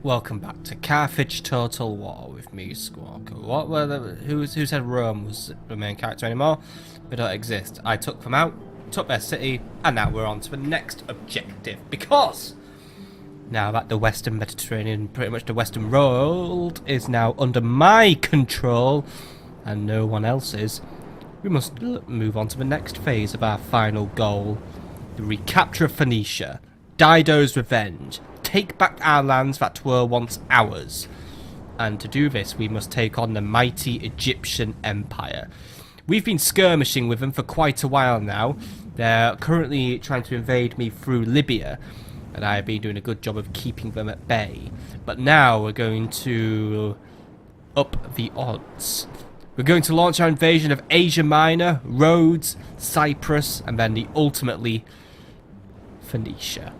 Welcome back to Carthage Total War with me, Squawker. What were who said Rome was the main character anymore? They don't exist. I took them out, took their city, and now we're on to the next objective. Because now that the Western Mediterranean, pretty much the Western world, is now under my control, and no one else's, we must move on to the next phase of our final goal. The recapture of Phoenicia. Dido's revenge. Take back our lands that were once ours. And to do this, we must take on the mighty Egyptian Empire. We've been skirmishing with them for quite a while now. They're currently trying to invade me through Libya, and I have been doing a good job of keeping them at bay. But now we're going to up the odds. We're going to launch our invasion of Asia Minor, Rhodes, Cyprus, and then ultimately Phoenicia.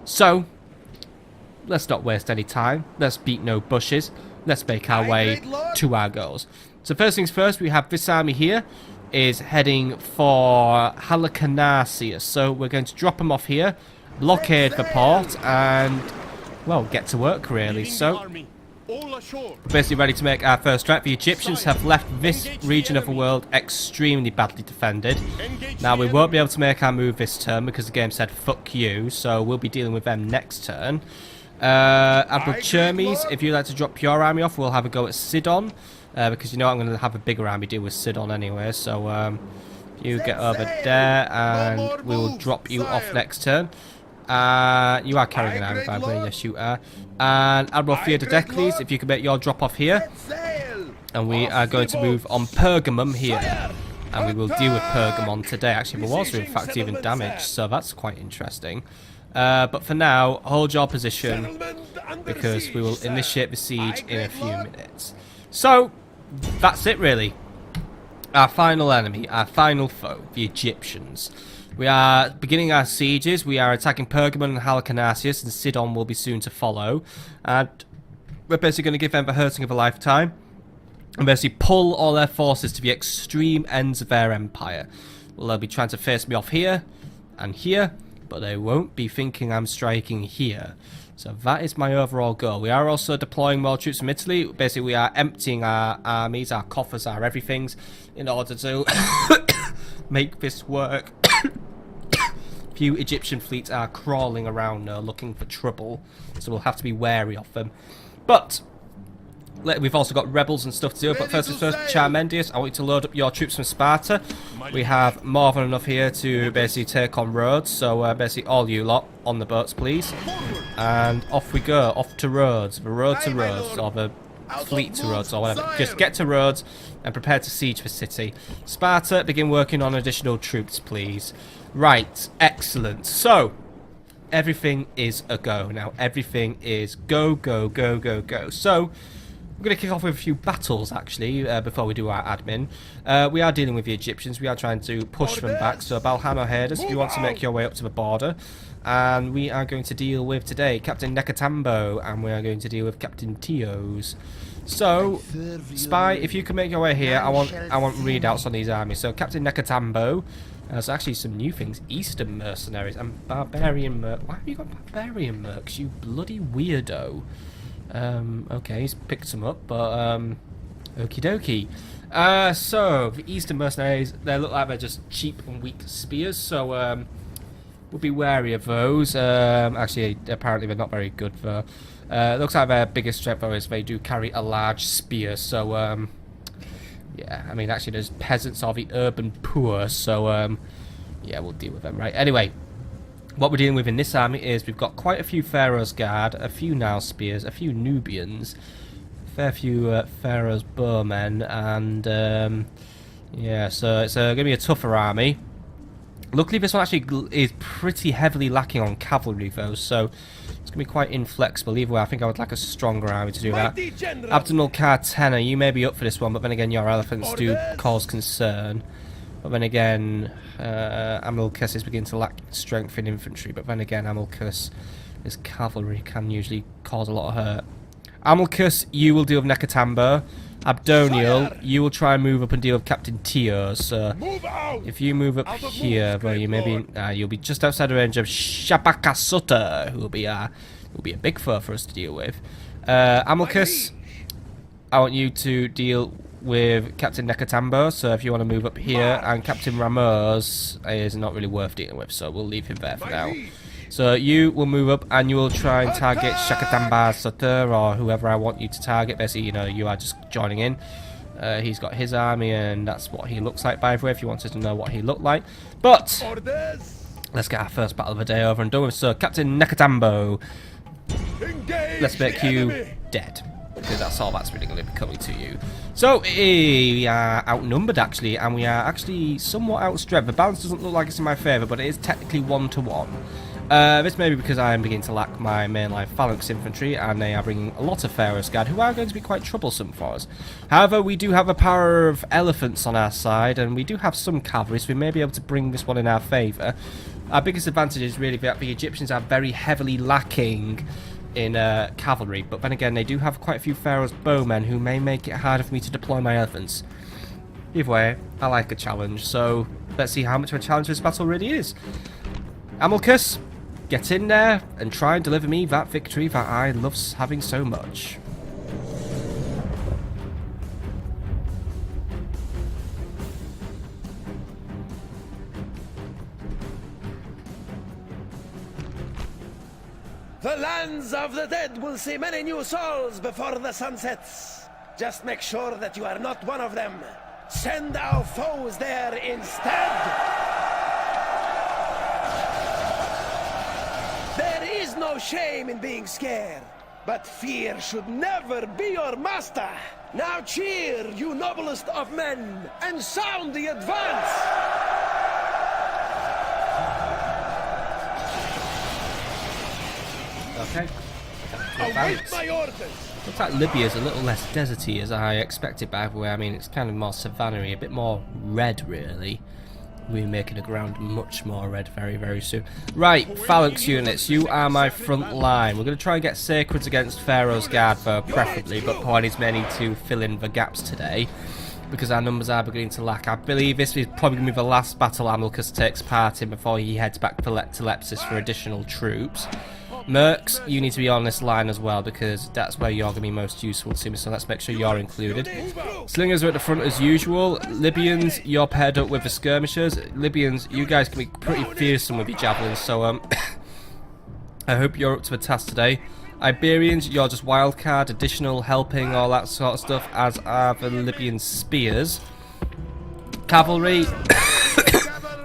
So, let's not waste any time. Let's beat no bushes. Let's make our way to our goals. So first things first, we have this army here is heading for Halicarnassus. So we're going to drop them off here, blockade the port, and, well, get to work really. So, we're basically ready to make our first strike. The Egyptians have left this region of the world extremely badly defended. Now, we won't be able to make our move this turn because the game said fuck you, so we'll be dealing with them next turn. Admiral Chermes, if you'd like to drop your army off, we'll have a go at Sidon, because you know I'm going to have a bigger army deal with Sidon anyway, so you get over there and we will drop you off next turn. You are carrying an army, by the way, yes you are. And Admiral Theododecles, if you can make your drop off here. And we are going to move on Pergamum here. And we will deal with Pergamon today. Actually, the walls are in fact even damaged, so that's quite interesting. But for now, hold your position, because we will initiate the siege in a few minutes. So, that's it really. Our final enemy, our final foe, the Egyptians. We are beginning our sieges. We are attacking Pergamon and Halicarnassus, and Sidon will be soon to follow. And we're basically going to give them the hurting of a lifetime, and basically pull all their forces to the extreme ends of their empire. Well, they'll be trying to face me off here and here, but they won't be thinking I'm striking here. So that is my overall goal. We are also deploying more troops from Italy. Basically, we are emptying our armies, our coffers, our everythings, in order to make this work. Few Egyptian fleets are crawling around looking for trouble, so we'll have to be wary of them. But we've also got rebels and stuff to do. But first things first, Charmendius, I want you to load up your troops from Sparta. We have more than enough here to basically take on Rhodes, so basically all you lot on the boats, please. And off we go, off to Rhodes, the road to Rhodes, or the fleet to Rhodes, or whatever. Just get to Rhodes and prepare to siege the city. Sparta, begin working on additional troops, please. Right, excellent. So, everything is a go. Now, everything is go, go, go, go, go. So, we're going to kick off with a few battles, actually, before we do our admin. We are dealing with the Egyptians. We are trying to push them back. So, Balhano Hades, if you want to make your way up to the border. And we are going to deal with, today, Captain Nekatambo, and we are going to deal with Captain Tios. So, Spy, if you can make your way here, I want readouts on these armies. So, Captain Nekatambo, there's actually some new things. Eastern mercenaries and barbarian mercs. Why have you got barbarian mercs, you bloody weirdo? Okay, he's picked some up, but okie dokie. So, the Eastern mercenaries, they look like they're just cheap and weak spears, so we'll be wary of those. Actually, apparently they're not very good though. Looks like their biggest strength though is they do carry a large spear, so yeah, I mean actually there's peasants or the urban poor, so yeah, we'll deal with them, right? Anyway, what we're dealing with in this army is we've got quite a few Pharaoh's Guard, a few Nile Spears, a few Nubians, a fair few Pharaoh's Bowmen, and yeah, so it's going to be a tougher army. Luckily, this one actually is pretty heavily lacking on cavalry, though, so it's going to be quite inflexible. Either way, I think I would like a stronger army to do that. Abdinal Cartena, you may be up for this one, but then again, your elephants do cause concern. But then again, Amilcus is beginning to lack strength in infantry, but then again, Amilcus, his cavalry can usually cause a lot of hurt. Amilcus, you will deal with Nekatambo. Abdoniel, you will try and move up and deal with Captain Tios. So if you move up here, well, you maybe you'll be just outside the range of Shabakasuta, who will be a big foe for us to deal with. Amikas, I want you to deal with Captain Nekatambo, so if you want to move up here, and Captain Ramos is not really worth dealing with, so we'll leave him there for now. So you will move up and you will try and target Shakatamba Soter, or whoever I want you to target. Basically, you know, you are just joining in. He's got his army, and that's what he looks like, by the way, if you wanted to know what he looked like. But let's get our first battle of the day over and done with. So, Captain Nekatambo, let's make you dead, because that's all that's really going to be coming to you. So, we are outnumbered, actually, and we are actually somewhat outstressed. The balance doesn't look like it's in my favour, but it is technically 1-to-1. This may be because I am beginning to lack my mainline phalanx infantry, and they are bringing a lot of Pharaoh's Guard, who are going to be quite troublesome for us. However, we do have a power of elephants on our side, and we do have some cavalry, so we may be able to bring this one in our favour. Our biggest advantage is really that the Egyptians are very heavily lacking in cavalry, but then again, they do have quite a few Pharaoh's bowmen, who may make it harder for me to deploy my elephants. Either way, I like a challenge, so let's see how much of a challenge this battle really is. Amikas, get in there and try and deliver me that victory that I love having so much. The lands of the dead will see many new souls before the sun sets. Just make sure that you are not one of them. Send our foes there instead. There is no shame in being scared, but fear should never be your master. Now cheer, you noblest of men, and sound the advance! Okay. Await my orders! Looks like Libya is a little less deserty as I expected, by the way. I mean, it's kind of more savannah-y, a bit more red, really. We're making the ground much more red very, very soon. Right, phalanx units, you are my front line. We're going to try and get sacreds against Pharaoh's Guard, though, preferably, but Pawnees may need to fill in the gaps today, because our numbers are beginning to lack. I believe this is probably going to be the last battle Amikas takes part in before he heads back to Lepsis for additional troops. Mercs, you need to be on this line as well, because that's where you're going to be most useful to me, so let's make sure you're included. Slingers are at the front as usual. Libyans, you're paired up with the skirmishers. Libyans, you guys can be pretty fearsome with your javelins, so I hope you're up to the task today. Iberians, you're just wildcard, additional helping, all that sort of stuff, as are the Libyan spears. Cavalry,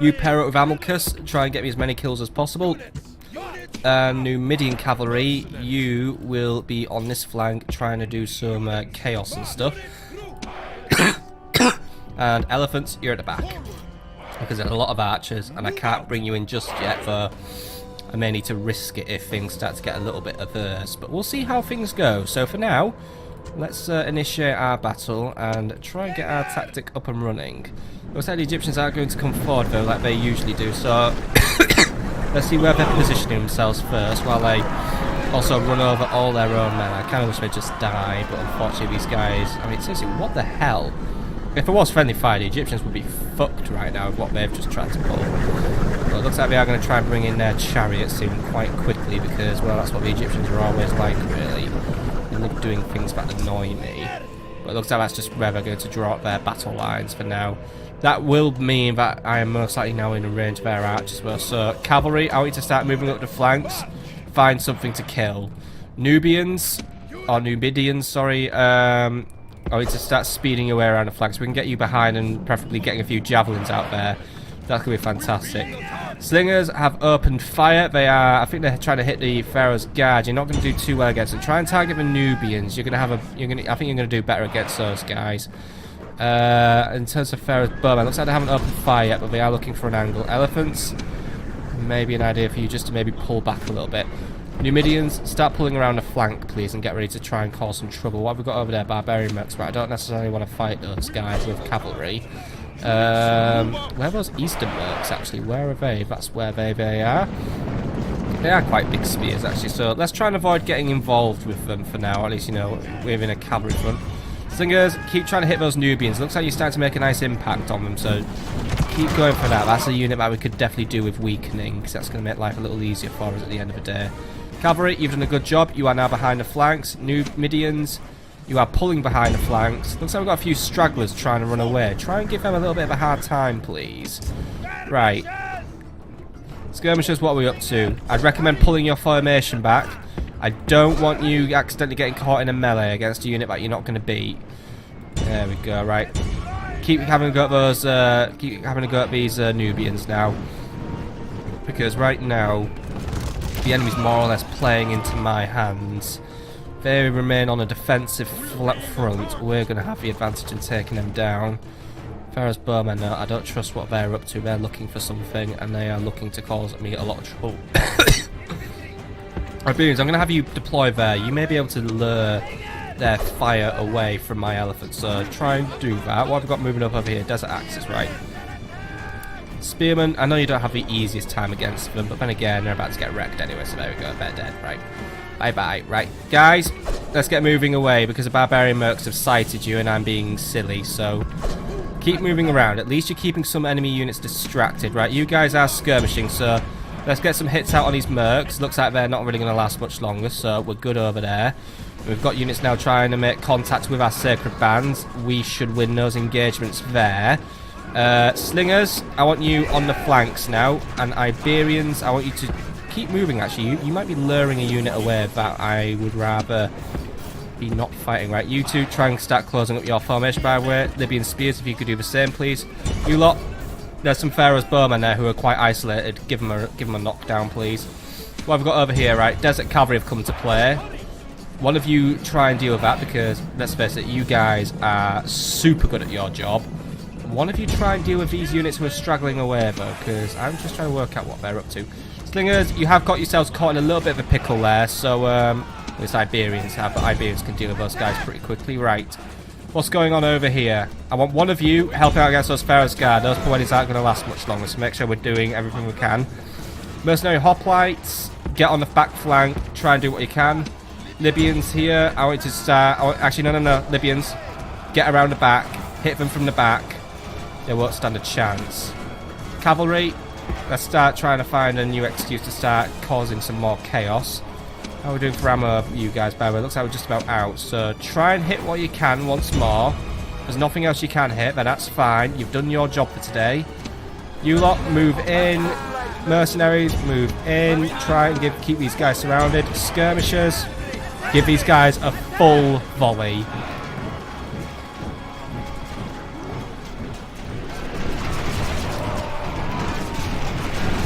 you pair up with Amikas, try and get me as many kills as possible. Numidian cavalry, you will be on this flank trying to do some chaos and stuff. And elephants, you're at the back, because there's a lot of archers and I can't bring you in just yet, for I may need to risk it if things start to get a little bit averse, but we'll see how things go. So for now, let's initiate our battle and try and get our tactic up and running. Looks like the Egyptians are going to come forward though, like they usually do, so let's see where they're positioning themselves first, while they also run over all their own men. I kind of wish they'd just die, but unfortunately these guys, I mean, seriously, what the hell? If it was friendly fire, the Egyptians would be fucked right now with what they've just tried to pull. But it looks like they are going to try and bring in their chariots in quite quickly, because, well, that's what the Egyptians are always like, really. They're doing things that annoy me. But it looks like that's just where they're going to draw up their battle lines for now. That will mean that I am most likely now in the range of their archers. Well, so cavalry, I want you to start moving up the flanks, find something to kill. Nubians, or Numidians, sorry, I want you to start speeding your way around the flanks. We can get you behind and preferably getting a few javelins out there. That could be fantastic. Slingers have opened fire. They are, I think they're trying to hit the Pharaoh's Guard. You're not going to do too well against them. Try and target the Nubians. You're going to have a, I think you're going to do better against those guys. In terms of Pharaoh's bowmen, looks like they haven't opened fire yet, but they are looking for an angle. Elephants, maybe an idea for you just to maybe pull back a little bit. Numidians, start pulling around the flank, please, and get ready to try and cause some trouble. What have we got over there? Barbarian mercs, but I don't necessarily want to fight those guys with cavalry. Where are those eastern mercs, actually? Where are they? That's where they are. They are quite big spears, actually, so let's try and avoid getting involved with them for now, at least, you know, we're in a cavalry front. Slingers, keep trying to hit those Nubians. Looks like you're starting to make a nice impact on them, so keep going for that. That's a unit that we could definitely do with weakening, because that's going to make life a little easier for us at the end of the day. Cavalry, you've done a good job. You are now behind the flanks. Numidians, you are pulling behind the flanks. Looks like we've got a few stragglers trying to run away. Try and give them a little bit of a hard time, please. Right. Skirmishers, what are we up to? I'd recommend pulling your formation back. I don't want you accidentally getting caught in a melee against a unit that you're not going to beat. There we go, right. Keep having a go at those, keep having a go at these Nubians now. Because right now, the enemy's more or less playing into my hands. They remain on a defensive front. We're going to have the advantage in taking them down. Pharaoh's bowmen, I don't trust what they're up to. They're looking for something, and they are looking to cause me a lot of trouble. Iberians, I'm going to have you deploy there. You may be able to lure their fire away from my elephants, so try and do that. What have we got moving up over here? Desert Axis, right. Spearmen, I know you don't have the easiest time against them, but then again, they're about to get wrecked anyway, so there we go, they're dead, right. Bye-bye, right. Guys, let's get moving away, because the barbarian mercs have sighted you, and I'm being silly, so keep moving around. At least you're keeping some enemy units distracted, right. You guys are skirmishing, so let's get some hits out on these mercs. Looks like they're not really going to last much longer, so we're good over there. We've got units now trying to make contact with our sacred bands. We should win those engagements there. Slingers, I want you on the flanks now. And Iberians, I want you to keep moving, actually. You might be luring a unit away that I would rather be not fighting, right? You two try and start closing up your formation, by the way. Libyan spears, if you could do the same, please. You lot, there's some Pharaoh's bowmen there who are quite isolated. Give them a knockdown, please. What have we got over here, right? Desert Cavalry have come to play. One of you try and deal with that, because, let's face it, you guys are super good at your job. One of you try and deal with these units who are straggling away, though, because I'm just trying to work out what they're up to. Slingers, you have got yourselves caught in a little bit of a pickle there, so, at least Iberians have, but Iberians can deal with those guys pretty quickly. Right. What's going on over here? I want one of you helping out against those Pharaoh's Guard. Those Poetis aren't going to last much longer, so make sure we're doing everything we can. Mercenary Hoplites, get on the back flank, try and do what you can. Libyans here, I want you to start... actually, no. Libyans, get around the back, hit them from the back. They won't stand a chance. Cavalry, let's start trying to find a new excuse to start causing some more chaos. How are we doing for ammo, you guys, by the way? Looks like we're just about out. So try and hit what you can once more. If there's nothing else you can hit, then that's fine. You've done your job for today. You lot, move in. Mercenaries, move in. Try and keep these guys surrounded. Skirmishers, give these guys a full volley.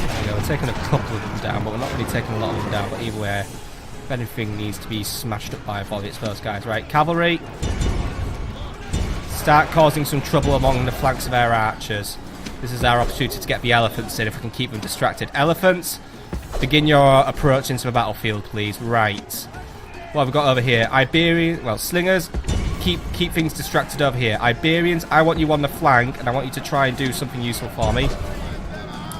There we go, we're taking a couple of them down, but we're not really taking a lot of them down. But either way, if anything needs to be smashed up by a volley, it's those guys. Right, cavalry, start causing some trouble along the flanks of our archers. This is our opportunity to get the elephants in if we can keep them distracted. Elephants, begin your approach into the battlefield, please. Right. What have we got over here? Iberians, well, slingers, keep things distracted over here. Iberians, I want you on the flank, and I want you to try and do something useful for me.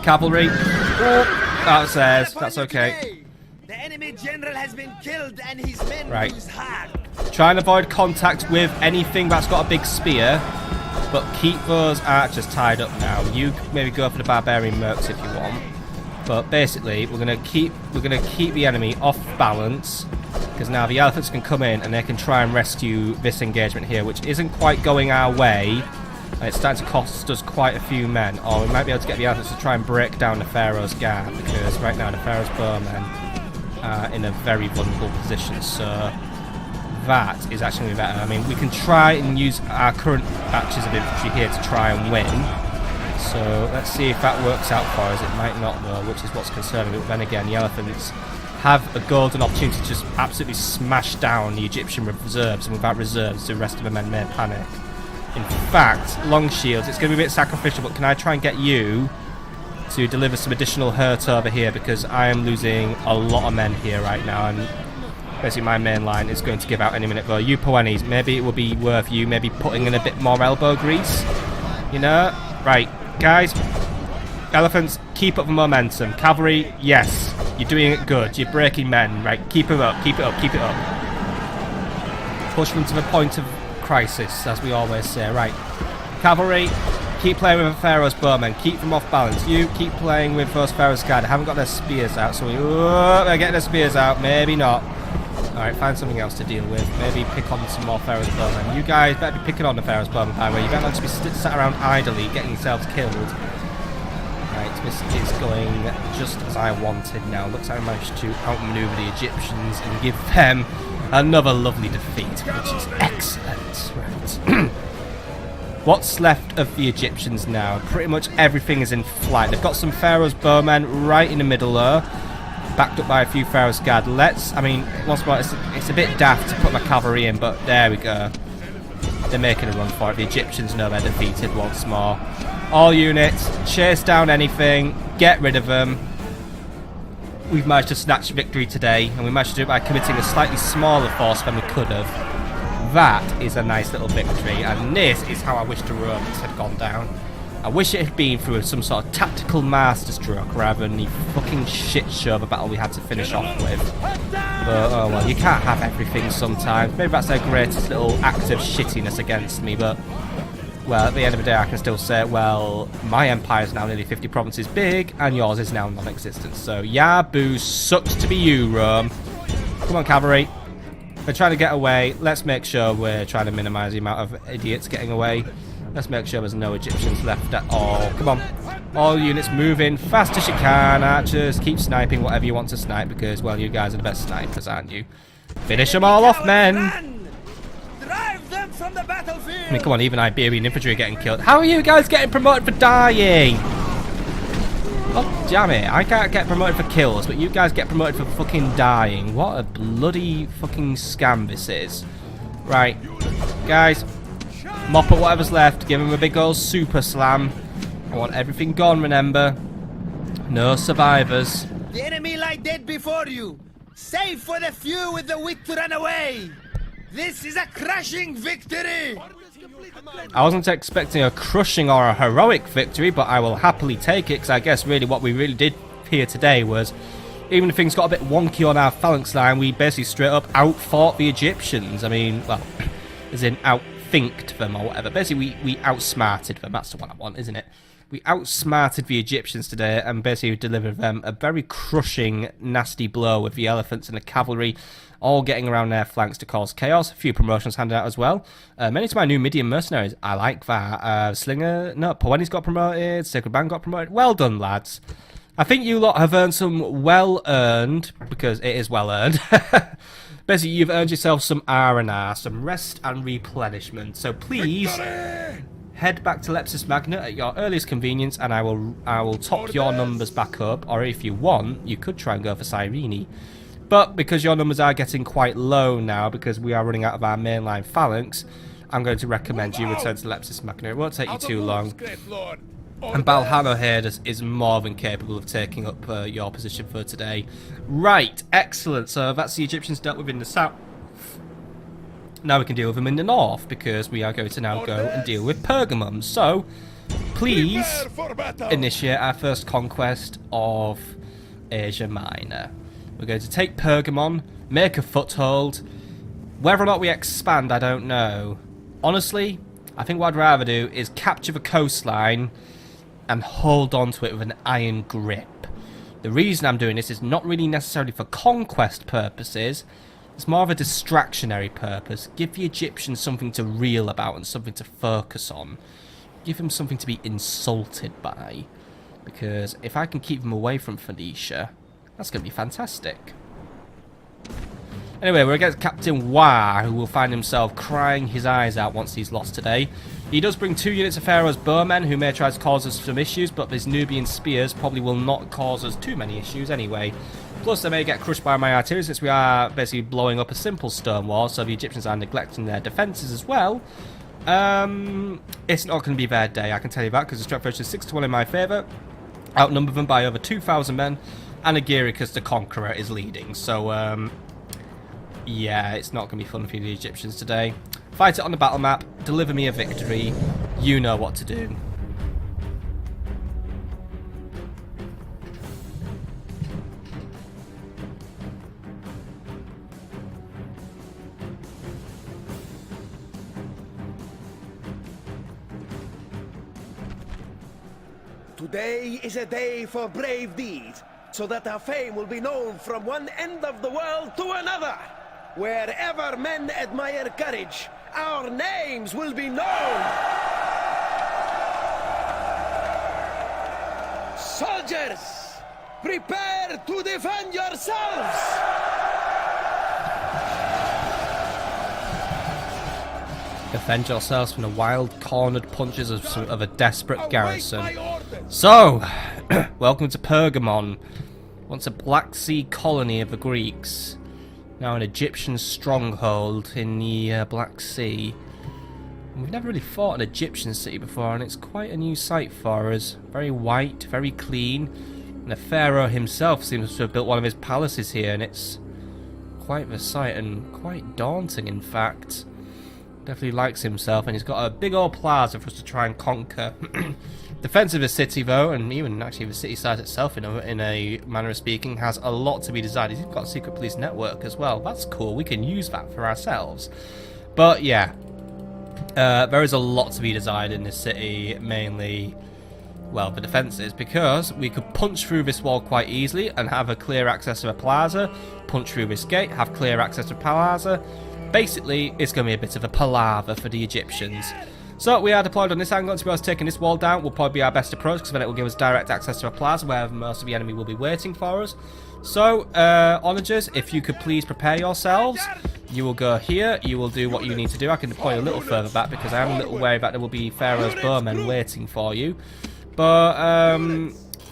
Cavalry, that says, that's okay. The enemy general has been killed, and his men lose heart. Try and avoid contact with anything that's got a big spear, but keep those archers tied up now. You maybe go for the barbarian mercs if you want, but basically we're gonna keep the enemy off balance. Because now the elephants can come in and they can try and rescue this engagement here, which isn't quite going our way. And it's starting to cost us quite a few men. Or we might be able to get the elephants to try and break down the Pharaoh's Guard, because right now the Pharaoh's bowmen are in a very vulnerable position. So that is actually going to be better. I mean, we can try and use our current batches of infantry here to try and win. So let's see if that works out for us. It might not though, which is what's concerning me. But then again, the elephants have a golden opportunity to just absolutely smash down the Egyptian reserves, and without reserves the rest of the men may panic. In fact, long shields, it's going to be a bit sacrificial, but can I try and get you to deliver some additional hurt over here, because I am losing a lot of men here right now, and basically my main line is going to give out any minute though. You Poenis, maybe it will be worth you maybe putting in a bit more elbow grease, you know? Right, guys, elephants, keep up the momentum. Cavalry, yes. You're doing it good. You're breaking men. Right, keep it up, keep it up, keep it up. Push them to the point of crisis, as we always say. Right. Cavalry, keep playing with Pharaoh's bowmen. Keep them off balance. You keep playing with those Pharaoh's guard. They haven't got their spears out, so they're getting their spears out. Maybe not. Alright, find something else to deal with. Maybe pick on some more Pharaoh's bowmen. You guys better be picking on the Pharaoh's bowmen, by the way. You better not just be sat around idly, getting yourselves killed. Right, this is going just as I wanted now. Looks like I managed to outmaneuver the Egyptians and give them another lovely defeat, which is excellent. Right. What's left of the Egyptians now? Pretty much everything is in flight. They've got some Pharaoh's bowmen right in the middle there, backed up by a few Pharaoh's guard. Once more, it's a bit daft to put my cavalry in, but there we go. They're making a run for it. The Egyptians know they're defeated once more. All units, chase down anything, get rid of them. We've managed to snatch victory today, and we managed to do it by committing a slightly smaller force than we could have. That is a nice little victory, and this is how I wish the Romans had gone down. I wish it had been through some sort of tactical masterstroke rather than the fucking shit show of a battle we had to finish off with. But, oh well, you can't have everything sometimes. Maybe that's their greatest little act of shittiness against me, but, well, at the end of the day I can still say, well, my empire is now nearly 50 provinces big, and yours is now non-existent. So, yeah, boo, sucks to be you, Rome. Come on, cavalry. They're trying to get away. Let's make sure we're trying to minimise the amount of idiots getting away. Let's make sure there's no Egyptians left at all. Come on. All units move in fast as you can. Archers, keep sniping whatever you want to snipe because, well, you guys are the best snipers, aren't you? Finish them all off, men! Drive them from the battlefield! I mean, come on, even Iberian infantry are getting killed. How are you guys getting promoted for dying? Oh, damn it. I can't get promoted for kills, but you guys get promoted for fucking dying. What a bloody fucking scam this is. Right. Guys, mop up whatever's left. Give them a big old super slam. I want everything gone, remember. No survivors. The enemy lie dead before you. Save for the few with the wit to run away. This is a crushing victory. I wasn't expecting a crushing or a heroic victory, but I will happily take it, because I guess really what we really did here today was, even if things got a bit wonky on our phalanx line, we basically straight up outfought the Egyptians. I mean, well, as in outthinked them or whatever. Basically, we outsmarted them. That's the one I want, isn't it? We outsmarted the Egyptians today and basically delivered them a very crushing, nasty blow with the elephants and the cavalry all getting around their flanks to cause chaos. A few promotions handed out as well. Many to my new Midian mercenaries. I like that. Slinger, no, Poweni's got promoted. Sacred Band got promoted. Well done, lads. I think you lot have earned some well-earned, because it is well-earned. Basically, you've earned yourself some R&R, some rest and replenishment. So please head back to Lepsis Magna at your earliest convenience, and I will top your numbers back up. Or if you want, you could try and go for Cyrene. But because your numbers are getting quite low now, because we are running out of our mainline phalanx, I'm going to recommend you return to Lepsis Magna. It won't take you too long. And Balhano here is more than capable of taking up your position for today. Right, excellent. So that's the Egyptians dealt with in the south. Now we can deal with them in the north, because we are going to now go and deal with Pergamum. So, please initiate our first conquest of Asia Minor. We're going to take Pergamon, make a foothold. Whether or not we expand, I don't know. Honestly, I think what I'd rather do is capture the coastline and hold on to it with an iron grip. The reason I'm doing this is not really necessarily for conquest purposes. It's more of a distractionary purpose. Give the Egyptians something to reel about and something to focus on. Give them something to be insulted by. Because if I can keep them away from Phoenicia, that's going to be fantastic. Anyway, we're against Captain Wa, who will find himself crying his eyes out once he's lost today. He does bring 2 units of Pharaoh's bowmen, who may try to cause us some issues, but his Nubian spears probably will not cause us too many issues anyway. Plus, they may get crushed by my artillery, since we are basically blowing up a simple stone wall, so the Egyptians are neglecting their defences as well. It's not going to be their day, I can tell you that, because the strength ratio is 6-1 in my favour. Outnumber them by over 2,000 men, and Agiricus the Conqueror is leading, so, yeah, it's not going to be fun for the Egyptians today. Fight it on the battle map, deliver me a victory, you know what to do. Today is a day for brave deeds, so that our fame will be known from one end of the world to another. Wherever men admire courage, our names will be known. Soldiers, prepare to defend yourselves! Defend yourselves from the wild, cornered punches of a desperate garrison. So, welcome to Pergamon, once a Black Sea colony of the Greeks. Now an Egyptian stronghold in the Black Sea. We've never really fought an Egyptian city before, and it's quite a new sight for us. Very white, very clean, and the pharaoh himself seems to have built one of his palaces here, and it's quite the sight, and quite daunting in fact. Definitely likes himself, and he's got a big old plaza for us to try and conquer. Defense of the city, though, and even actually the city side itself, in a manner of speaking, has a lot to be desired. He's got a secret police network as well. That's cool. We can use that for ourselves. But yeah, there is a lot to be desired in this city, mainly, well, the defences, because we could punch through this wall quite easily and have a clear access to a plaza, punch through this gate, have clear access to a plaza. Basically, it's going to be a bit of a palaver for the Egyptians. So we are deployed on this angle, and to be honest, taking this wall down will probably be our best approach, because then it will give us direct access to a plaza where most of the enemy will be waiting for us. So, onagers, if you could please prepare yourselves. You will go here, you will do what you need to do. I can deploy a little further back, because I am a little wary that there will be Pharaoh's bowmen waiting for you. But,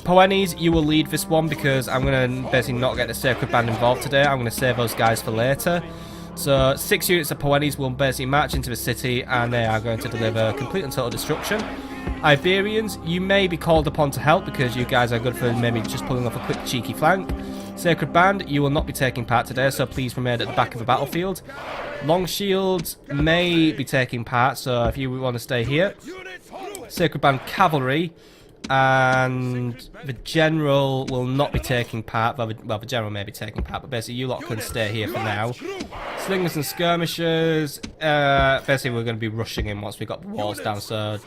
Poenes, you will lead this one, because I'm going to basically not get the Sacred Band involved today. I'm going to save those guys for later. So 6 units of Poenes will basically march into the city, and they are going to deliver complete and total destruction. Iberians, you may be called upon to help, because you guys are good for maybe just pulling off a quick cheeky flank. Sacred Band, you will not be taking part today, so please remain at the back of the battlefield. Long Shields may be taking part, so if you want to stay here. Sacred Band Cavalry, and the General will not be taking part. Well, the General may be taking part, but basically you lot can stay here for now. Slingers and Skirmishers, basically we're going to be rushing in once we've got the walls down, so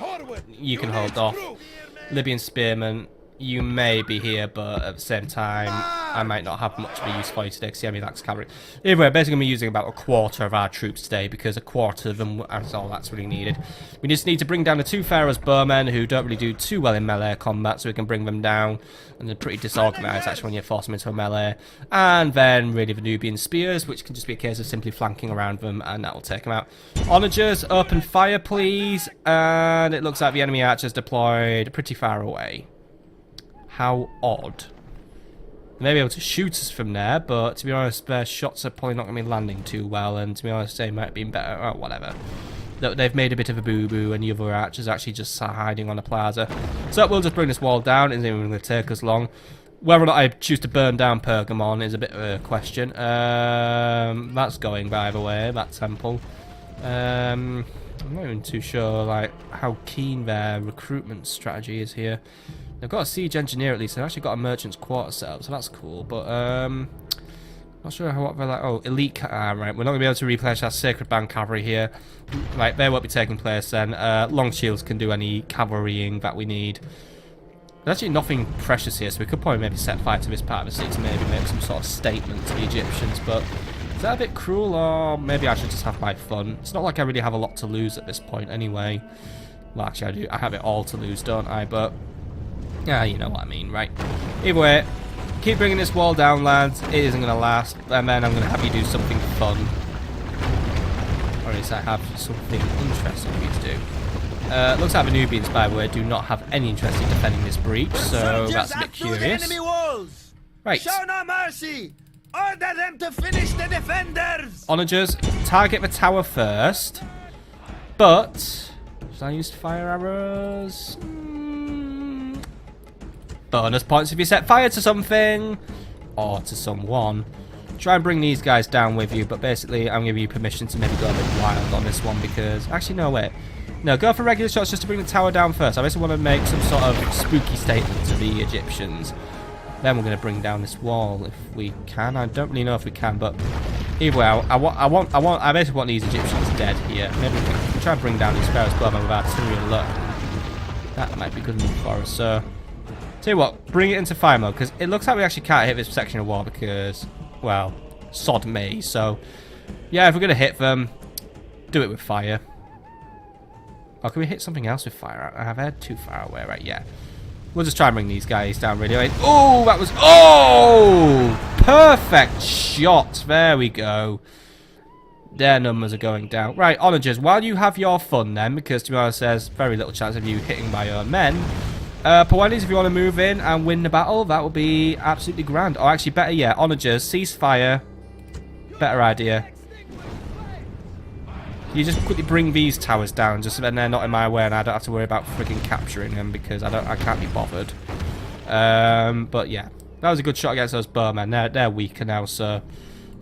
you can hold off. Libyan Spearmen, you may be here, but at the same time, I might not have much of a use for you today, because the enemy lacks cavalry. Either way, basically going to be using about a quarter of our troops today, because a quarter of them is all that's really needed. We just need to bring down the two Pharaoh's bowmen, who don't really do too well in melee combat, so we can bring them down. And they're pretty disorganised, actually, when you force them into a melee. And then, really, the Nubian spears, which can just be a case of simply flanking around them, and that will take them out. Onagers, open fire, please. And it looks like the enemy archers deployed pretty far away. How odd. They may be able to shoot us from there, but to be honest, their shots are probably not going to be landing too well, and to be honest, they might be better. Oh, whatever. They've made a bit of a boo-boo, and the other archers actually just hiding on a plaza. So we'll just bring this wall down. It isn't even going to take us long. Whether or not I choose to burn down Pergamon is a bit of a question. That's going, by the way, that temple. I'm not even too sure like how keen their recruitment strategy is here. They've got a siege engineer at least. They've actually got a merchant's quarter set up, so that's cool. But not sure what they're like. Oh, elite. Right, we're not gonna be able to replenish our Sacred Band cavalry here. Right, they won't be taking place then. Long Shields can do any cavalrying that we need. There's actually nothing precious here, so we could probably maybe set fire to this part of the city to maybe make some sort of statement to the Egyptians. But is that a bit cruel, or maybe I should just have my fun? It's not like I really have a lot to lose at this point anyway. Well, actually I do. I have it all to lose, don't I? But yeah, you know what I mean, right? Either way, keep bringing this wall down, lads. It isn't going to last. And then I'm going to have you do something fun. Or at least I have something interesting for you to do. Looks like the Nubians, by the way, do not have any interest in defending this breach, so that's a bit curious. Right. Show no mercy. Order them to finish the defenders. Onagers, target the tower first. But should I use fire arrows? Bonus points if you set fire to something or to someone. Try and bring these guys down with you, but basically I'm giving you permission to maybe go a bit wild on this one, because actually no, wait. No, go for regular shots just to bring the tower down first. I basically want to make some sort of spooky statement to the Egyptians. Then we're going to bring down this wall if we can. I don't really know if we can, but either way, I basically want these Egyptians dead here. Maybe we can try and bring down these Pharaoh's bowmen with artillery alone. That might be good enough for us. So Tell you what, bring it into fire mode, because it looks like we actually can't hit this section of wall because, well, sod me. So, yeah, if we're going to hit them, do it with fire. Or can we hit something else with fire? I've heard too far away, right? Yeah. We'll just try and bring these guys down really. Oh, that was... Oh! Perfect shot. There we go. Their numbers are going down. Right, onagers, while you have your fun then, because to be honest, there's very little chance of you hitting my own men. Pawenis, if you want to move in and win the battle, that would be absolutely grand. Or actually, better yet, onagers, cease fire. Better idea. You just quickly bring these towers down, just so then they're not in my way, and I don't have to worry about freaking capturing them because I can't be bothered. But yeah, that was a good shot against those bowmen. They're weaker now, so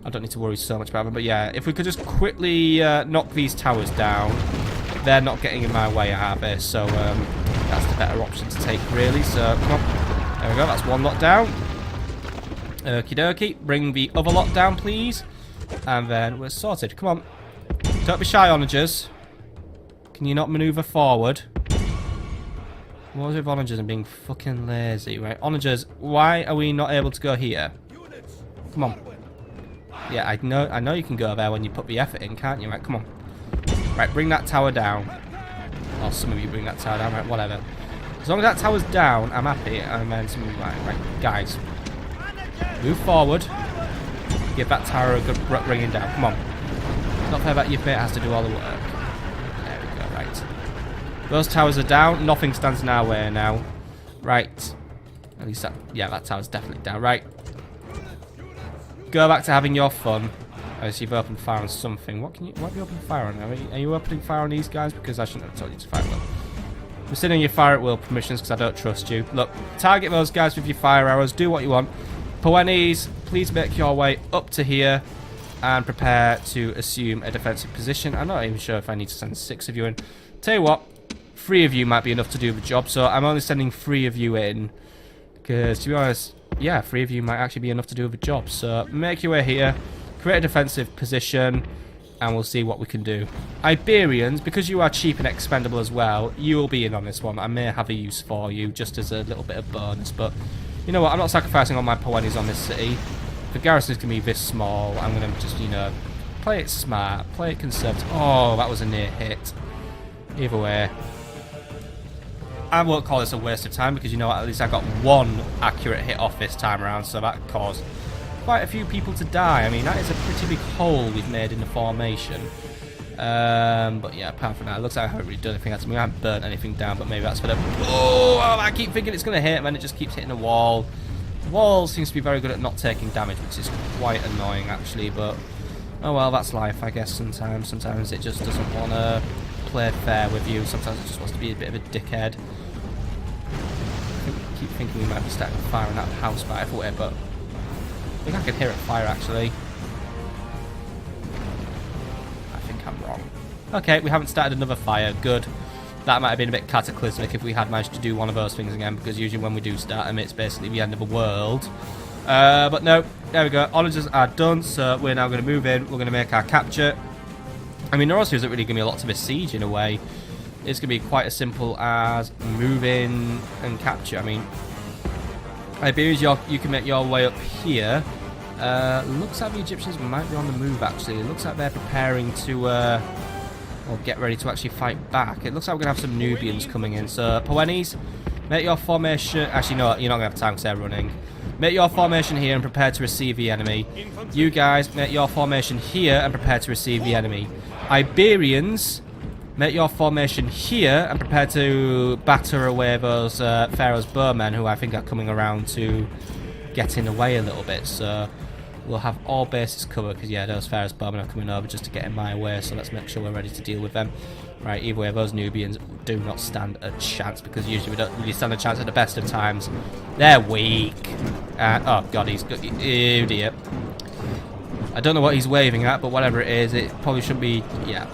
I don't need to worry so much about them. But yeah, if we could just quickly knock these towers down, they're not getting in my way out of this, so that's the better option to take, really. So come on, there we go. That's one lot down. Okie dokie, bring the other lot down, please, and then we're sorted. Come on. Don't be shy, onagers. Can you not maneuver forward? What was it with onagers and being fucking lazy? Right, onagers, why are we not able to go here? Come on. Yeah, I know you can go there when you put the effort in, can't you? Right, come on. Right, bring that tower down. Or some of you bring that tower down, right, whatever. As long as that tower's down, I'm happy. And then some of you, right, guys. Move forward. Give that tower a good bringing down. Come on. Not fair that your mate has to do all the work. There we go, right. Those towers are down. Nothing stands in our way now. Right. At least that... Yeah, that tower's definitely down. Right. Go back to having your fun. As you've opened fire on something. What have you opened fire on? Are you opening fire on these guys? Because I shouldn't have told you to fire at will. I'm sitting on your fire at will permissions because I don't trust you. Look, target those guys with your fire arrows. Do what you want. Pawenis, please make your way up to here. And prepare to assume a defensive position. I'm not even sure if I need to send 6 of you in. Tell you what, 3 of you might be enough to do the job, so I'm only sending 3 of you in. Because, to be honest, yeah, 3 of you might actually be enough to do the job. So, make your way here, create a defensive position, and we'll see what we can do. Iberians, because you are cheap and expendable as well, you will be in on this one. I may have a use for you, just as a little bit of bonus, but you know what, I'm not sacrificing all my Pawenis on this city. The garrison's going to be this small. I'm going to just, you know, play it smart, play it conservative. Oh, that was a near hit. Either way. I won't call this a waste of time because, you know what, at least I got 1 accurate hit off this time around, so that caused quite a few people to die. I mean, that is a pretty big hole we've made in the formation. But yeah, apart from that, it looks like I haven't really done anything else. I mean, I haven't burnt anything down, but maybe that's for the... Oh, I keep thinking it's going to hit, and then it just keeps hitting the wall. Wall seems to be very good at not taking damage, which is quite annoying actually, but oh well, that's life I guess sometimes. Sometimes it just doesn't want to play fair with you, sometimes it just wants to be a bit of a dickhead. I keep thinking we might be starting firing that house by everywhere, but I think I can hear it fire actually. I think I'm wrong. Okay, we haven't started another fire, good. That might have been a bit cataclysmic if we had managed to do one of those things again, because usually when we do start them, it's basically the end of the world. But no, there we go. Onagers are done, so we're now going to move in. We're going to make our capture. I mean, there also isn't really going to be a lot to besiege in a way. It's going to be quite as simple as move in and capture. I mean, Iberians, you can make your way up here. Looks like the Egyptians might be on the move, actually. It looks like they're preparing to... or get ready to actually fight back. It looks like we're going to have some Nubians coming in. So, Pawenis, make your formation... Actually, no, you're not going to have time because they're running. Make your formation here and prepare to receive the enemy. You guys, make your formation here and prepare to receive the enemy. Iberians, make your formation here and prepare to batter away those Pharaoh's bowmen who I think are coming around to get in the way a little bit. So... we'll have all bases covered because, yeah, those Pharaoh's bowmen are coming over just to get in my way, so let's make sure we're ready to deal with them. Right, either way, those Nubians do not stand a chance because usually we don't really stand a chance at the best of times. They're weak. Oh, God, he's good. Oh, dear. I don't know what he's waving at, but whatever it is, it probably shouldn't be... Yeah.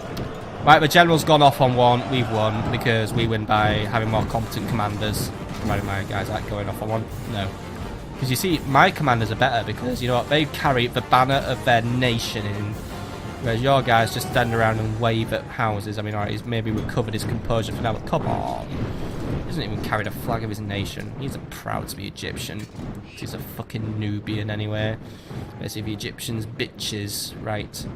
Right, the general's gone off on one. We've won because we win by having more competent commanders. Right, my guys aren't going off on one. No. Because you see, my commanders are better because, you know what, they carry the banner of their nation in. Whereas your guys just stand around and wave at houses. I mean, alright, he's maybe recovered his composure for now, but come on. He doesn't even carry the flag of his nation. He's proud to be Egyptian. He's a fucking Nubian anyway. Basically, the Egyptians bitches, right?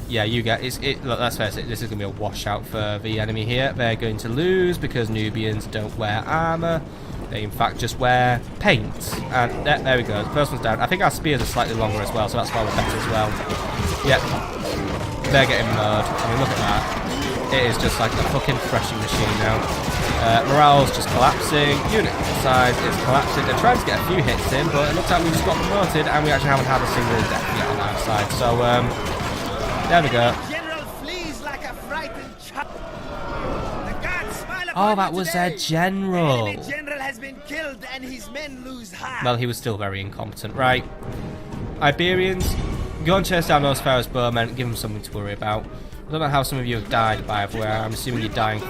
Yeah, you get look, that's fair. This is gonna be a washout for the enemy here. They're going to lose because Nubians don't wear armor. They in fact just wear paint. And there we go. The first one's down. I think our spears are slightly longer as well, so that's why we're better as well. Yep. They're getting murdered. I mean, look at that. It is just like a fucking threshing machine now. Morale's just collapsing. Unit size is collapsing. They're trying to get a few hits in, but it looks like we just got promoted and we actually haven't had a single death yet on our side. So, there we go. General flees like a frightened child. The gods smile upon Oh, that you was today. their general. The enemy general has been killed and his men lose heart. Well, he was still very incompetent. Right. Iberians, go and chase down those Pharaoh's bowmen, give them something to worry about. I don't know how some of you have died by the way. I'm assuming you're dying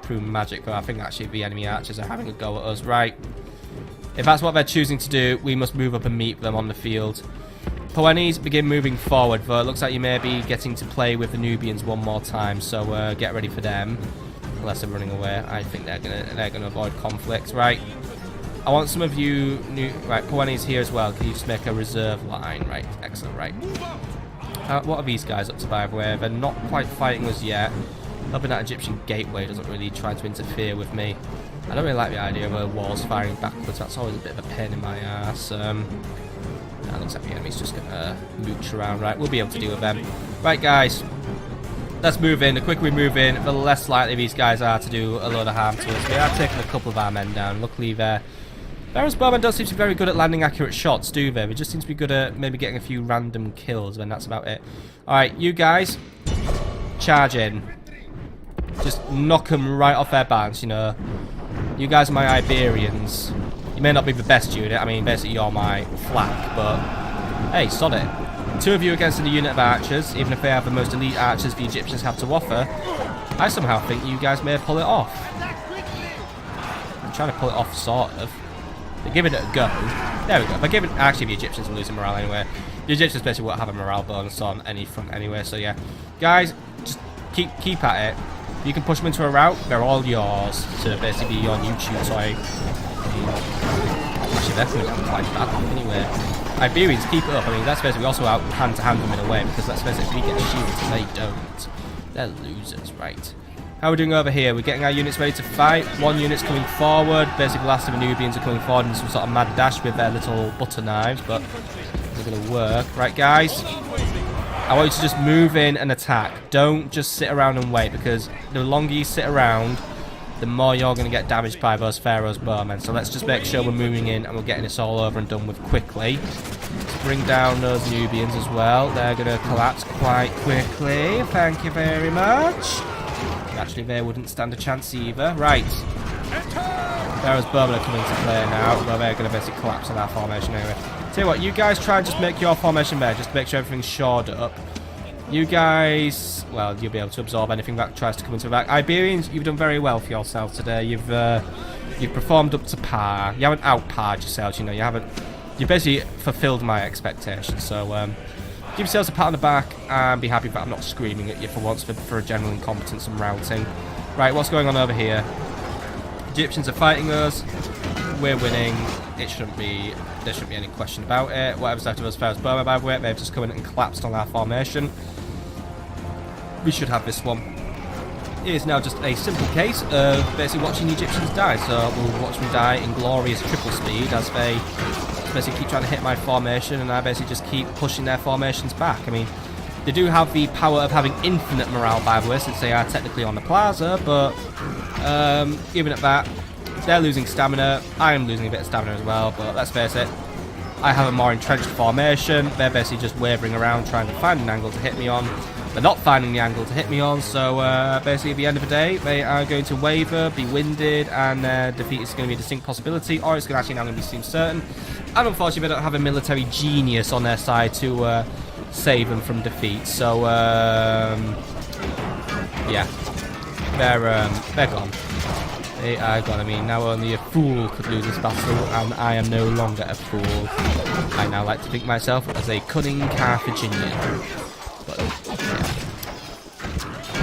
through magic, but I think actually the enemy archers are having a go at us. Right. If that's what they're choosing to do, we must move up and meet them on the field. Poenis, begin moving forward, but it looks like you may be getting to play with the Nubians one more time, so get ready for them. Unless they're running away, I think they're gonna avoid conflict. Right. I want some of you right, Poenis here as well. Can you just make a reserve line? Right, excellent, right. What are these guys up to, by the way? They're not quite fighting us yet. Hoping that Egyptian gateway doesn't really try to interfere with me. I don't really like the idea of a walls firing backwards. That's always a bit of a pain in my ass. That looks like the enemy's just gonna mooch around. Right, we'll be able to deal with them. Right, guys. Let's move in. The quicker we move in, the less likely these guys are to do a load of harm to us. We are taking a couple of our men down. Luckily, Pharaoh's bowmen don't seem to be very good at landing accurate shots, do they? They just seem to be good at maybe getting a few random kills, and that's about it. Alright, you guys, charge in. Just knock them right off their balance, you know. You guys are my Iberians. You may not be the best unit. I mean, basically, you're my flank, but hey, sod it. 2 of you against a unit of archers, even if they have the most elite archers the Egyptians have to offer. I somehow think you guys may pull it off. I'm trying to pull it off, sort of. They're giving it a go. There we go. They're giving. Actually, the Egyptians are losing morale anyway. The Egyptians basically won't have a morale bonus on any front anyway. So yeah, guys, just keep at it. You can push them into a rout. They're all yours to basically be your new toy. Actually, they're coming down quite badly anyway. Iberians, keep it up. I mean, that's basically also out hand to hand them in a way, because that's basically we get shields and they don't. They're losers, right? How are we doing over here? We're getting our units ready to fight. 1 unit's coming forward. Basically, the last of the Nubians are coming forward in some sort of mad dash with their little butter knives, but it's going to work. Right, guys? I want you to just move in and attack. Don't just sit around and wait, because the longer you sit around, the more you're going to get damaged by those Pharaoh's bowmen. So let's just make sure we're moving in and we're getting this all over and done with quickly. Let's bring down those Nubians as well. They're going to collapse quite quickly. Thank you very much. Actually, they wouldn't stand a chance either. Right. Pharaoh's bowmen are coming to play now. Well, they're going to basically collapse on our formation anyway. Tell you what, you guys try and just make your formation there, just to make sure everything's shored up. You guys, well, you'll be able to absorb anything that tries to come into the back. Iberians, you've done very well for yourselves today. You've performed up to par. You haven't outparred yourselves, you know. You've basically fulfilled my expectations. So give yourselves a pat on the back and be happy that I'm not screaming at you for once for a general incompetence and routing. Right, what's going on over here? Egyptians are fighting us. We're winning. There shouldn't be any question about it. Whatever's left of us, Pharaoh's bowmen, by the way, they've just come in and collapsed on our formation. We should have this one. It is now just a simple case of basically watching the Egyptians die. So we'll watch them die in glorious triple speed as they basically keep trying to hit my formation, and I basically just keep pushing their formations back. I mean, they do have the power of having infinite morale, by the way, since they are technically on the plaza, but even at that, they're losing stamina. I am losing a bit of stamina as well, but let's face it, I have a more entrenched formation. They're basically just wavering around trying to find an angle to hit me on. They're not finding the angle to hit me on, so basically at the end of the day, they are going to waver, be winded, and defeat is going to be a distinct possibility, or it's actually now going to be seem certain. And unfortunately, they don't have a military genius on their side to save them from defeat. So yeah, they're gone. They are gone. I mean, now only a fool could lose this battle, and I am no longer a fool. I now like to think myself as a cunning Carthaginian. But,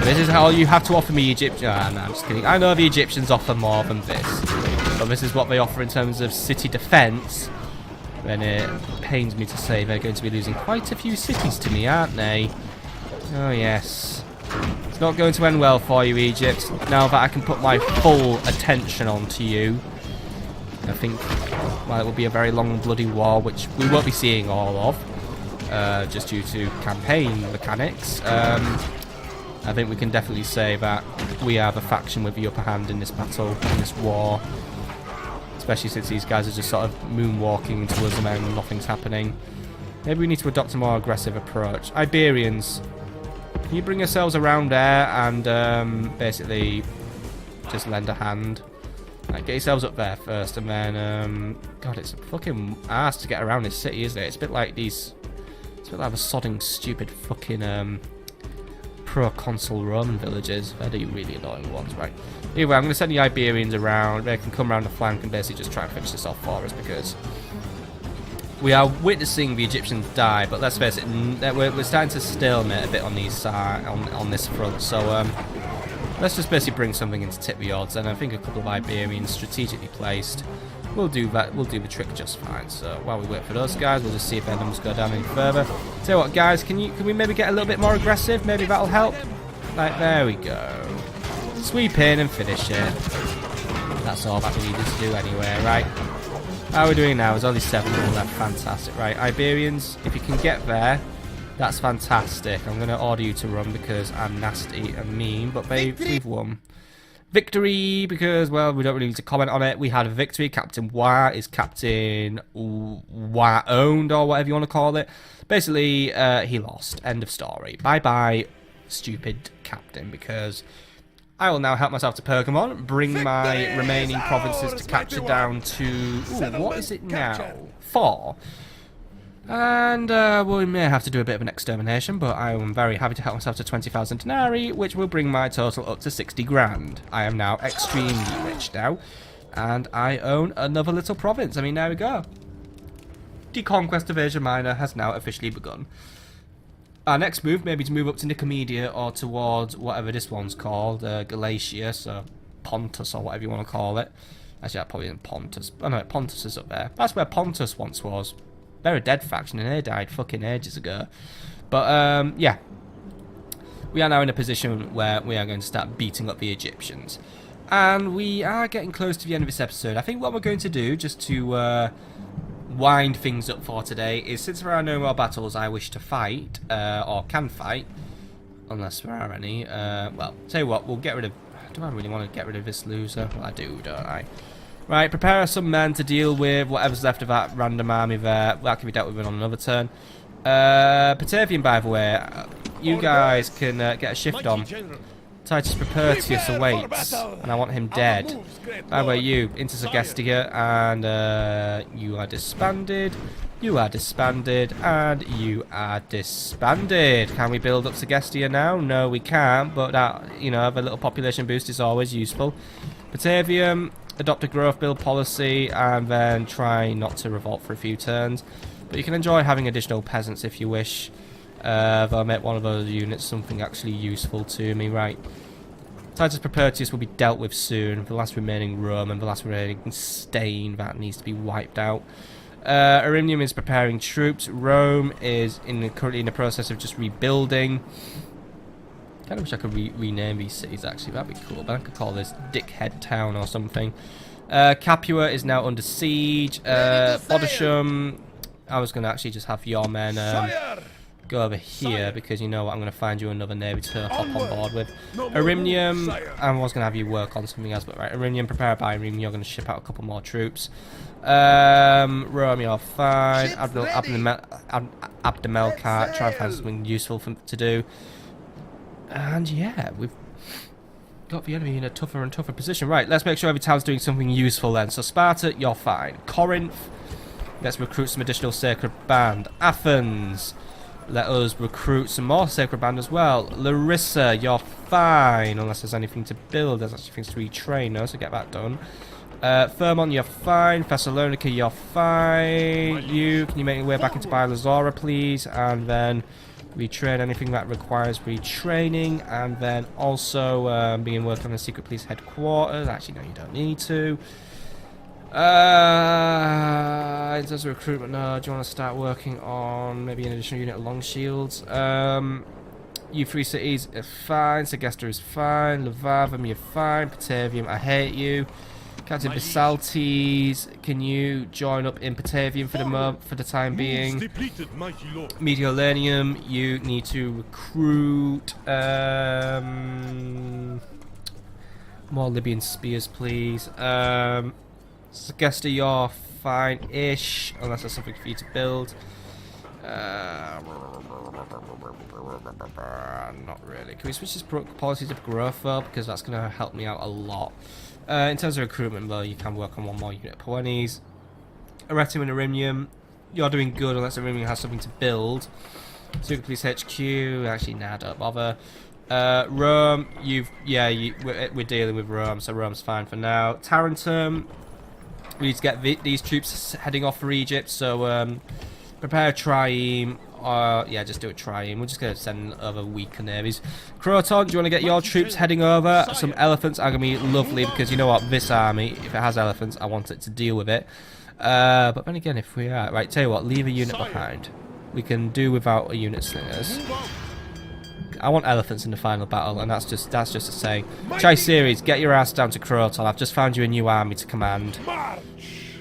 yeah. This is all you have to offer me, Egypt. No, I'm just kidding. I know the Egyptians offer more than this, but this is what they offer in terms of city defense. Then it pains me to say they're going to be losing quite a few cities to me, aren't they? Oh yes. It's not going to end well for you, Egypt. Now that I can put my full attention onto you, I think, well, it will be a very long bloody war, which we won't be seeing all of, just due to campaign mechanics. I think we can definitely say that we have a faction with the upper hand in this battle, in this war. Especially since these guys are just sort of moonwalking towards them and nothing's happening. Maybe we need to adopt a more aggressive approach. Iberians, can you bring yourselves around there and basically just lend a hand? Like, get yourselves up there first, and then God, it's a fucking ass to get around this city, isn't it? It's a bit like these. It's a bit like the sodding, stupid fucking pro-consul Roman villages. They're the really annoying ones, right? Anyway, I'm going to send the Iberians around. They can come around the flank and basically just try and finish this off for us, because we are witnessing the Egyptians die. But let's face it, we're starting to stalemate a bit on these on this front. So let's just basically bring something in to tip the odds. And I think a couple of Iberians strategically placed will do that. Will do the trick just fine. So while we wait for those guys, we'll just see if their numbers go down any further. Tell you what, guys, can we maybe get a little bit more aggressive? Maybe that'll help. Like, there we go. Sweep in and finish it. That's all that we needed to do anyway, right? How are we doing now? There's only 7 more left. Fantastic. Right, Iberians, if you can get there, that's fantastic. I'm going to order you to run because I'm nasty and mean, but we've won. Victory, because, well, we don't really need to comment on it. We had a victory. Captain Wa is Captain Wa owned, or whatever you want to call it. Basically, he lost. End of story. Bye-bye, stupid captain, because I will now help myself to Pergamon, bring my remaining provinces to capture down to... Ooh, what is it now? 4. And we may have to do a bit of an extermination, but I am very happy to help myself to 20,000 denarii, which will bring my total up to 60 grand. I am now extremely rich now, and I own another little province. I mean, there we go. Deconquest of Asia Minor has now officially begun. Our next move may be to move up to Nicomedia or towards whatever this one's called, Galatia, so Pontus or whatever you want to call it. Actually, that probably isn't Pontus. Oh no, Pontus is up there. That's where Pontus once was. They're a dead faction and they died fucking ages ago. But yeah, we are now in a position where we are going to start beating up the Egyptians. And we are getting close to the end of this episode. I think what we're going to do, just to wind things up for today, is since there are no more battles I wish to fight, or can fight, unless there are any, well, tell you what, we'll get rid of... Do I really want to get rid of this loser? Well, I do, don't I? Right, prepare some men to deal with whatever's left of that random army there. That can be dealt with on another turn. Batavian, by the way, you guys can get a shift on. Titus Propertius awaits, and I want him dead. By the way, you, into Segestia, and you are disbanded, you are disbanded, and you are disbanded. Can we build up Segestia now? No, we can't, but that, you know, the little population boost is always useful. Batavium, adopt a growth build policy, and then try not to revolt for a few turns. But you can enjoy having additional peasants if you wish. They'll make one of those units something actually useful to me. Right. Titus Propertius will be dealt with soon. The last remaining Roman, the last remaining stain that needs to be wiped out. Arimnium is preparing troops. Rome is currently in the process of just rebuilding. Kind of wish I could rename these cities actually. That'd be cool. But I could call this Dickhead Town or something. Capua is now under siege. Bodisham, I was going to actually just have your men go over here, because you know what, I'm going to find you another navy to hop on board with. Arimnium, I was going to have you work on something else, but right, Arimnium, prepare a Byrim, you're going to ship out a couple more troops. Rome, you're fine. Abdemelkart, try and find something useful to do. And yeah, we've got the enemy in a tougher and tougher position. Right, let's make sure every town's doing something useful then. So Sparta, you're fine. Corinth, let's recruit some additional Sacred Band. Athens, let us recruit some more Sacred Band as well. Larissa, you're fine. Unless there's anything to build. There's actually things to retrain now, so get that done. Thermon, you're fine. Thessalonica, you're fine. Can you make your way back into Bilazora, please? And then Retrain anything that requires retraining, and then also begin working on the secret police headquarters. Actually, no, you don't need to. In terms of recruitment, no. Do you want to start working on maybe an additional unit of long shields? You three cities are fine. Segesta is fine. Levavam, you're fine. Patavium, I hate you. Captain Basaltes, can you join up in Patavium for the time being? Mediolanium, you need to recruit more Libyan spears, please. Segesta, you're fine-ish, unless there's something for you to build. Not really. Can we switch this policy to growth though? Because that's going to help me out a lot. In terms of recruitment though, you can work on one more unit per 20s. Aretum and Arimium, you're doing good unless Arimium has something to build. Secret Police HQ, actually nah, don't bother. Rome, we're dealing with Rome, so Rome's fine for now. Tarentum, we need to get these troops heading off for Egypt, so prepare a trieme. Yeah, just do a trieme. We're just going to send over weaker navies. Croton, do you want to get your troops heading over? Some elephants are going to be lovely, because you know what? This army, if it has elephants, I want it to deal with it. But then again, if we are... Right, tell you what, leave a unit behind. We can do without a unit slingers. I want elephants in the final battle, and that's just a saying. Chyseres, get your ass down to Croton. I've just found you a new army to command.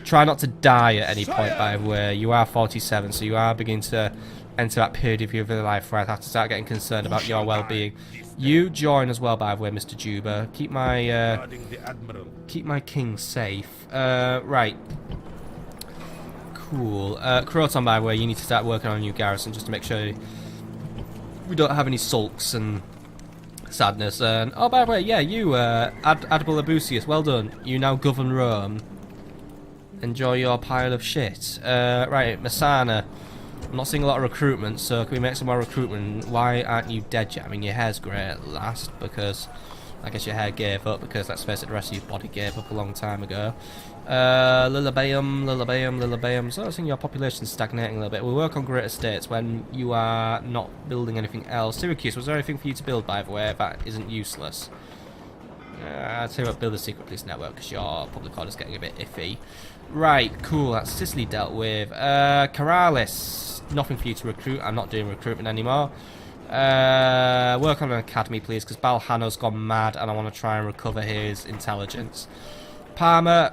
Try not to die at any point, by the way. You are 47, so you are beginning to enter that period of your life where I have to start getting concerned about your well-being. You join as well, by the way, Mr. Juba. Keep my king safe. Right. Cool. Croton, by the way, you need to start working on a new garrison just to make sure we don't have any sulks and sadness. And oh, by the way, yeah, you, Admiral Abusius, well done. You now govern Rome. Enjoy your pile of shit. Right, Masana. I'm not seeing a lot of recruitment, so can we make some more recruitment? Why aren't you dead yet? I mean, your hair's grey at last, because I guess your hair gave up, because let's face it, the rest of your body gave up a long time ago. Lilybayum. So I think your population's stagnating a little bit. We'll work on great estates when you are not building anything else. Syracuse, was there anything for you to build, by the way, that isn't useless? I'll tell you what, build a secret police network, because your public order's getting a bit iffy. Right, cool, that's Sicily dealt with. Caralis, nothing for you to recruit. I'm not doing recruitment anymore. Work on an academy, please, because Balhano's gone mad and I want to try and recover his intelligence. Parma,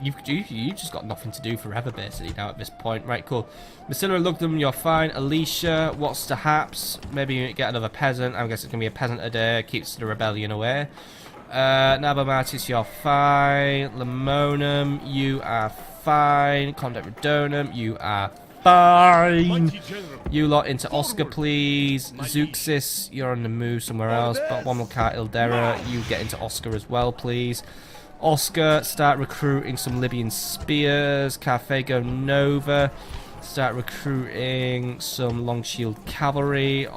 you've just got nothing to do forever, basically, now at this point. Right, cool. Messina and Lugdum, you're fine. Alicia, what's the haps? Maybe you get another peasant. I guess it's going to be a peasant a day. Keeps the rebellion away. Nabomatis, you're fine. Lemonum, you are fine. Conduct Redonum, you are fine. You lot into Oscar, please. Zeuxis, you're on the move somewhere else. But one more car, Ildera, you get into Oscar as well, please. Oscar, start recruiting some Libyan spears. Carthago Nova, start recruiting some long shield cavalry.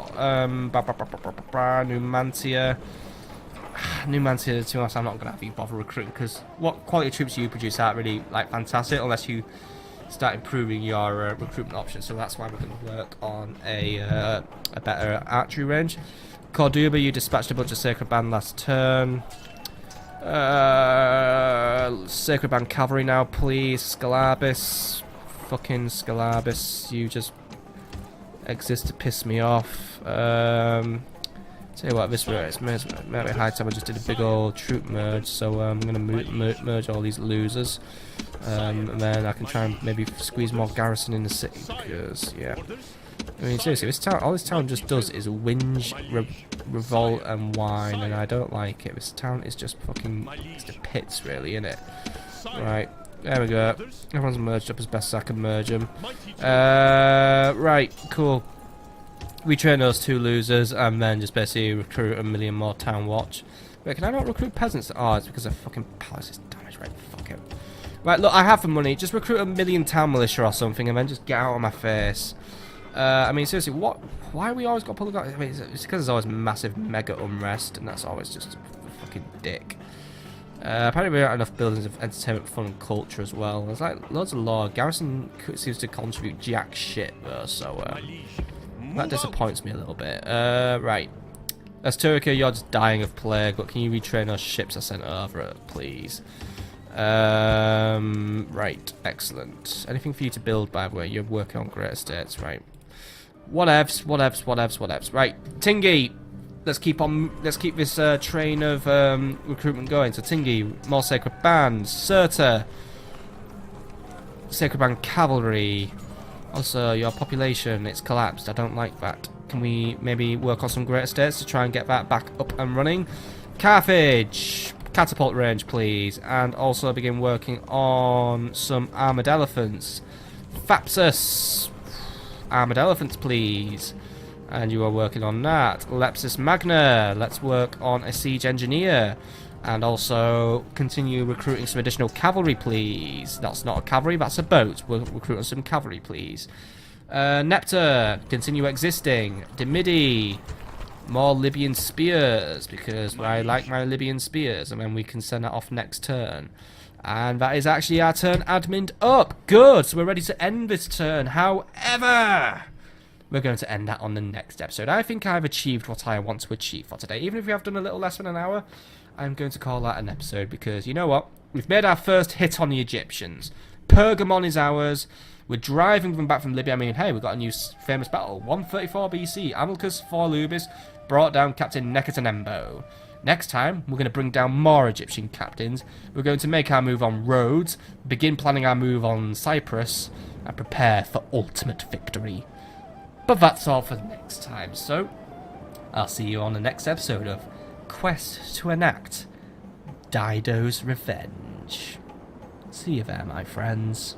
Numantia. Numantia, to be honest, I'm not going to have you bother recruiting, because what quality troops you produce aren't really like fantastic unless you start improving your recruitment options. So that's why we're going to work on a better archery range. Corduba, you dispatched a bunch of Sacred Band last turn. Sacred Band cavalry now, please. Scalabis, fucking Scalabis, you just exist to piss me off. Tell you what, this it's maybe high time I just did a big old troop merge, so I'm going to merge all these losers, and then I can try and maybe squeeze more garrison in the city, because, yeah. I mean, seriously, all this town just does is whinge, revolt, and whine, and I don't like it. This town is just fucking, it's the pits, really, isn't it? Right, there we go. Everyone's merged up as best as I can merge them. Right, cool. We train those two losers and then just basically recruit a million more town watch. Wait, can I not recruit peasants? Oh, it's because the fucking palace is damaged. Right, fuck it. Right, look, I have the money. Just recruit a million town militia or something and then just get out of my face. I mean, seriously, why we always got public... I mean, it's because there's always massive mega unrest and that's always just a fucking dick. Apparently we don't have enough buildings of entertainment, fun and culture as well. There's like loads of law. Garrison seems to contribute jack shit though, so... That disappoints me a little bit. Right. Asturica, you're just dying of plague, but can you retrain those ships I sent over, please? Right. Excellent. Anything for you to build, by the way? You're working on great estates, right? Whatevs. Right. Tingy! Let's keep this train of recruitment going. So Tingy, more Sacred Bands, Serta, Sacred Band Cavalry. Also, your population, it's collapsed. I don't like that. Can we maybe work on some great estates to try and get that back up and running? Carthage, catapult range, please. And also begin working on some armoured elephants. Thapsus, armoured elephants, please. And you are working on that. Lepsis Magna, let's work on a siege engineer. And also continue recruiting some additional cavalry, please. That's not a cavalry, that's a boat. We'll recruit on some cavalry, please. Nepta, continue existing. Demidi, more Libyan spears, because I like my Libyan spears. And then we can send that off next turn. And that is actually our turn admin up. Good, so we're ready to end this turn. However, we're going to end that on the next episode. I think I've achieved what I want to achieve for today. Even if we have done a little less than an hour, I'm going to call that an episode because, you know what? We've made our first hit on the Egyptians. Pergamon is ours. We're driving them back from Libya. I mean, hey, we've got a new famous battle. 134 BC. Amikas Volubis brought down Captain Nekatanembo. Next time, we're going to bring down more Egyptian captains. We're going to make our move on Rhodes, begin planning our move on Cyprus, and prepare for ultimate victory. But that's all for next time, so I'll see you on the next episode of Quest to Enact Dido's Revenge. See you there, my friends.